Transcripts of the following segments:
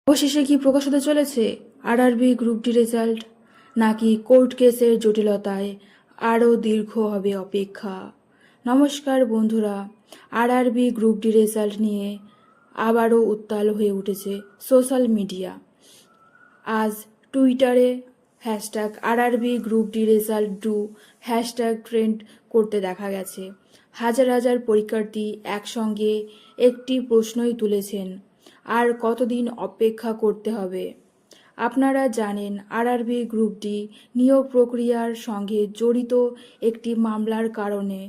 অবশেষে কি প্রকাশ হতে চলেছে আরআরবি গ্রুপ ডি রেজাল্ট, নাকি কোর্ট কেসের জটিলতায় আরও দীর্ঘ হবে অপেক্ষা? নমস্কার বন্ধুরা, আরআরবি গ্রুপ ডি রেজাল্ট নিয়ে আবারও উত্তাল হয়ে উঠেছে সোশ্যাল মিডিয়া। আজ টুইটারে hashtag RRB group D result do hashtag trend করতে দেখা গেছে। হাজার হাজার পরীক্ষার্থী একসঙ্গে একটি প্রশ্নই তুলেছেন, আর কতদিন অপেক্ষা করতে হবে? আপনারা জানেন, আরআরবি গ্রুপ ডি নিয়োগ প্রক্রিয়ার সঙ্গে জড়িত একটি মামলার কারণে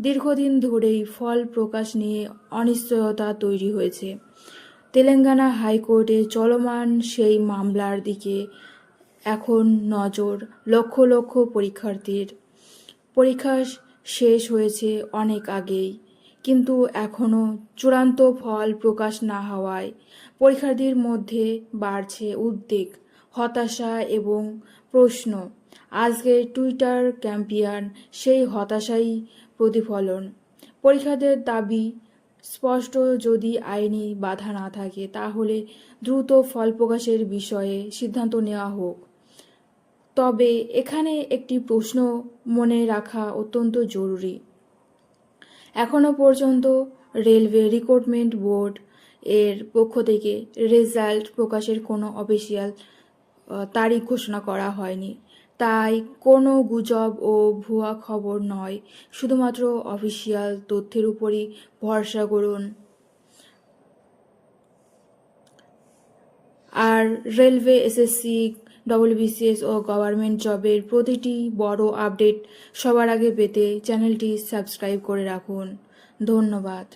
দীর্ঘদিন ধরেই ফল প্রকাশ নিয়ে অনিশ্চয়তা তৈরি হয়েছে। তেলেঙ্গানা হাইকোর্টে চলমান সেই মামলার দিকে এখন নজর লক্ষ লক্ষ পরীক্ষার্থীর। পরীক্ষা শেষ হয়েছে অনেক আগেই, কিন্তু এখনও চূড়ান্ত ফল প্রকাশ না হওয়ায় পরীক্ষার্থীর মধ্যে বাড়ছে উদ্বেগ, হতাশা এবং প্রশ্ন। আজকের টুইটার ক্যাম্পেইন সেই হতাশাই প্রতিফলন। পরীক্ষার্থীদের দাবি স্পষ্ট, যদি আইনি বাধা না থাকে তাহলে দ্রুত ফল প্রকাশের বিষয়ে সিদ্ধান্ত নেওয়া হোক। তবে এখানে একটি প্রশ্ন মনে রাখা অত্যন্ত জরুরি। এখনও পর্যন্ত রেলওয়ে রিক্রুটমেন্ট বোর্ড এর পক্ষ থেকে রেজাল্ট প্রকাশের কোনো অফিসিয়াল তারিখ ঘোষণা করা হয়নি। তাই কোনো গুজব ও ভুয়া খবর নয়, শুধুমাত্র অফিসিয়াল তথ্যের উপরই ভরসা করুন। আর রেলওয়ে, এসএসসি, ডব্লিউবিসিএস ও গভর্নমেন্ট জবের প্রতিটি বড় আপডেট সবার আগে পেতে চ্যানেলটি সাবস্ক্রাইব করে রাখুন। ধন্যবাদ।